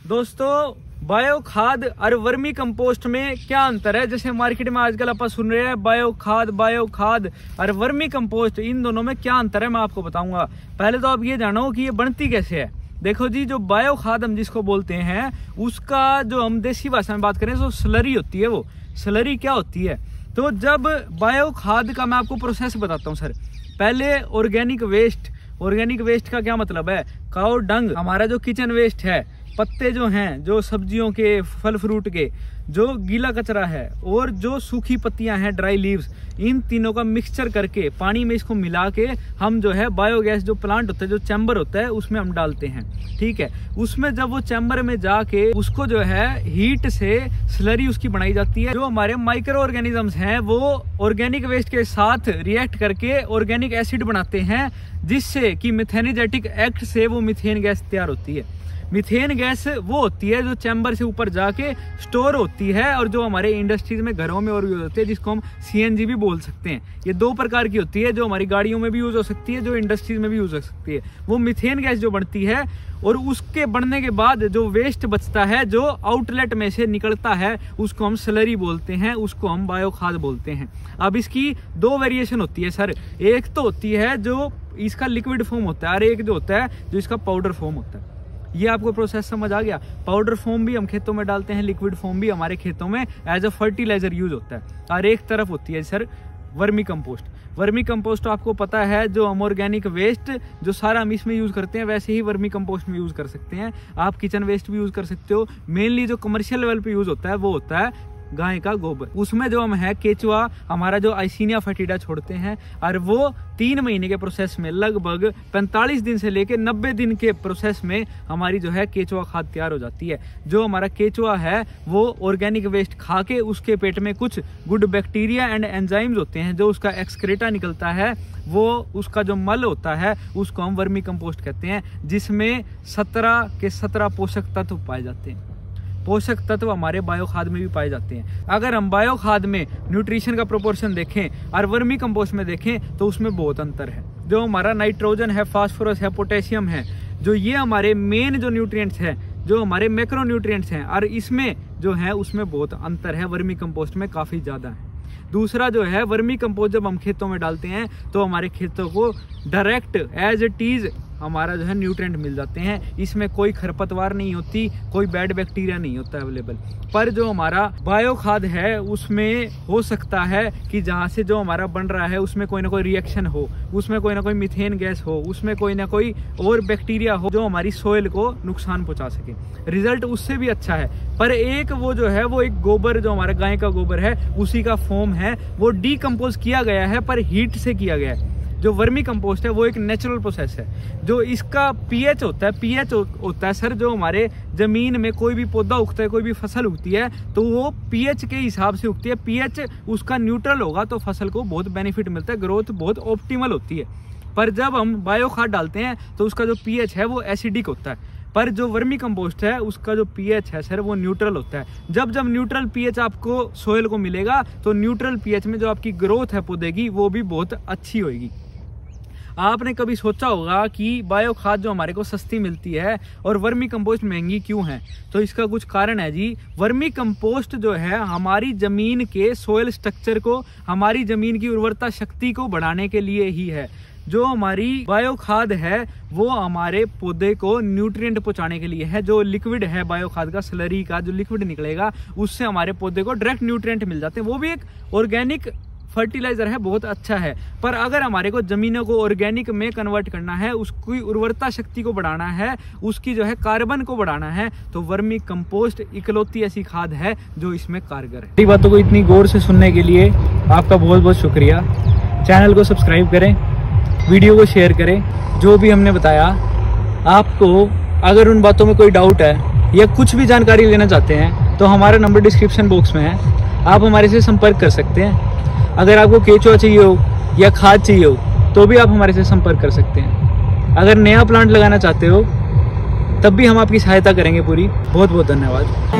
दोस्तों बायो खाद और वर्मी कंपोस्ट में क्या अंतर है। जैसे मार्केट में आजकल आप सुन रहे हैं बायो खाद और वर्मी कंपोस्ट, इन दोनों में क्या अंतर है मैं आपको बताऊंगा। पहले तो आप ये जानो कि ये बनती कैसे है। देखो जी, जो बायो खाद हम जिसको बोलते हैं उसका जो हम देसी भाषा में बात करें तो स्लरी होती है। वो स्लरी क्या होती है, तो जब बायो खाद का मैं आपको प्रोसेस बताता हूँ सर। पहले ऑर्गेनिक वेस्ट का क्या मतलब है, काऊ डंग, हमारा जो किचन वेस्ट है, पत्ते जो हैं, जो सब्जियों के, फल फ्रूट के, जो गीला कचरा है और जो सूखी पत्तियां हैं, ड्राई लीव्स, इन तीनों का मिक्सचर करके पानी में इसको मिला के हम जो है बायोगैस जो प्लांट होता है, जो चैम्बर होता है, उसमें हम डालते हैं। ठीक है, उसमें जब वो चैम्बर में जाके उसको जो है हीट से स्लरी उसकी बनाई जाती है। जो हमारे माइक्रो ऑर्गेनिजम्स हैं वो ऑर्गेनिक वेस्ट के साथ रिएक्ट करके ऑर्गेनिक एसिड बनाते हैं, जिससे कि मिथेनिजेटिक एक्ट से वो मीथेन गैस तैयार होती है। मीथेन गैस वो होती है जो चैम्बर से ऊपर जाके स्टोर होती है और जो हमारे इंडस्ट्रीज में, घरों में और यूज होती है, जिसको हम सीएनजी भी बोल सकते हैं। ये दो प्रकार की होती है, जो हमारी गाड़ियों में भी यूज हो सकती है, जो इंडस्ट्रीज में भी यूज हो सकती है। वो मीथेन गैस जो बनती है और उसके बनने के बाद जो वेस्ट बचता है, जो आउटलेट में से निकलता है, उसको हम स्लरी बोलते हैं, उसको हम बायो खाद बोलते हैं। अब इसकी दो वेरिएशन होती है सर। एक तो होती है जो इसका लिक्विड फॉर्म होता है और एक जो होता है जो इसका पाउडर फॉर्म होता है। ये आपको प्रोसेस समझ आ गया। पाउडर फॉर्म भी हम खेतों में डालते हैं, लिक्विड फॉर्म भी हमारे खेतों में एज अ फर्टिलाइजर यूज होता है। और एक तरफ होती है sir vermi compost. Vermi compost तो आपको पता है, जो हम ऑर्गेनिक वेस्ट जो सारा हम इसमें यूज करते हैं, वैसे ही वर्मी कंपोस्ट में यूज कर सकते हैं। आप किचन वेस्ट भी यूज कर सकते हो। मेनली जो कमर्शियल लेवल पे यूज होता है वो होता है गाय का गोबर। उसमें जो हम है केचुआ, हमारा जो आइसिनिया फैटिडा छोड़ते हैं, और वो 3 महीने के प्रोसेस में, लगभग 45 दिन से लेके 90 दिन के प्रोसेस में हमारी जो है केचुआ खाद तैयार हो जाती है। जो हमारा केचुआ है वो ऑर्गेनिक वेस्ट खा के उसके पेट में कुछ गुड बैक्टीरिया एंड एंजाइम्स होते हैं, जो उसका एक्सक्रेटा निकलता है, वो उसका जो मल होता है उसको हम वर्मी कंपोस्ट कहते हैं, जिसमें 17 के 17 पोषक तत्व पाए जाते हैं। पोषक तत्व हमारे बायो खाद में भी पाए जाते हैं। अगर हम बायो खाद में न्यूट्रिशन का प्रोपोर्शन देखें और वर्मी कंपोस्ट में देखें तो उसमें बहुत अंतर है। जो हमारा नाइट्रोजन है, फास्फोरस है, पोटेशियम है, जो ये हमारे मेन जो न्यूट्रिएंट्स हैं, जो हमारे मैक्रो न्यूट्रिएंट्स हैं, और इसमें जो है उसमें बहुत अंतर है, वर्मी कंपोस्ट में काफी ज्यादा है। दूसरा जो है वर्मी कंपोस्ट जब हम खेतों में डालते हैं तो हमारे खेतों को डायरेक्ट एज इट इज हमारा जो है न्यूट्रिएंट मिल जाते हैं। इसमें कोई खरपतवार नहीं होती, कोई बैड बैक्टीरिया नहीं होता अवेलेबल। पर जो हमारा बायो खाद है उसमें हो सकता है कि जहाँ से जो हमारा बन रहा है उसमें कोई ना कोई रिएक्शन हो, उसमें कोई ना कोई मीथेन गैस हो, उसमें कोई ना कोई और बैक्टीरिया हो जो हमारी सोइल को नुकसान पहुंचा सके। रिजल्ट उससे भी अच्छा है। पर एक वो जो है वो एक गोबर, जो हमारा गाय का गोबर है, उसी का फॉर्म है, वो डीकम्पोज किया गया है पर हीट से किया गया है। जो वर्मी कंपोस्ट है वो एक नेचुरल प्रोसेस है। जो इसका पीएच होता है, पीएच होता है सर, जो हमारे जमीन में कोई भी पौधा उगता है, कोई भी फसल उगती है, तो वो पीएच के हिसाब से उगती है। पीएच उसका न्यूट्रल होगा तो फसल को बहुत बेनिफिट मिलता है, ग्रोथ बहुत ऑप्टिमल होती है। पर जब हम बायो खाद डालते हैं तो उसका जो पीएच है वो एसिडिक होता है। पर जो वर्मी कंपोस्ट है उसका जो पीएच है सर वो न्यूट्रल होता है। जब न्यूट्रल पीएच आपको सोइल को मिलेगा तो न्यूट्रल पीएच में जो आपकी ग्रोथ है पौधे की वो भी बहुत अच्छी होगी। आपने कभी सोचा होगा कि बायो खाद जो हमारे को सस्ती मिलती है और वर्मी कंपोस्ट महंगी क्यों है? तो इसका कुछ कारण है जी। वर्मी कंपोस्ट जो है हमारी जमीन के सोइल स्ट्रक्चर को, हमारी जमीन की उर्वरता शक्ति को बढ़ाने के लिए ही है। जो हमारी बायो खाद है वो हमारे पौधे को न्यूट्रिएंट पहुंचाने के लिए है। जो लिक्विड है बायो खाद का, स्लरी का जो लिक्विड निकलेगा, उससे हमारे पौधे को डायरेक्ट न्यूट्रिएंट मिल जाते हैं। वो भी एक ऑर्गेनिक फर्टिलाइजर है, बहुत अच्छा है। पर अगर हमारे को जमीनों को ऑर्गेनिक में कन्वर्ट करना है, उसकी उर्वरता शक्ति को बढ़ाना है, उसकी जो है कार्बन को बढ़ाना है, तो वर्मी कंपोस्ट इकलौती ऐसी खाद है जो इसमें कारगर है। बातों को इतनी गौर से सुनने के लिए आपका बहुत बहुत शुक्रिया। चैनल को सब्सक्राइब करें, वीडियो को शेयर करें। जो भी हमने बताया आपको, अगर उन बातों में कोई डाउट है या कुछ भी जानकारी लेना चाहते हैं तो हमारा नंबर डिस्क्रिप्शन बॉक्स में है, आप हमारे से संपर्क कर सकते हैं। अगर आपको केचुआ चाहिए हो या खाद चाहिए हो तो भी आप हमारे से संपर्क कर सकते हैं। अगर नया प्लांट लगाना चाहते हो तब भी हम आपकी सहायता करेंगे पूरी। बहुत बहुत धन्यवाद।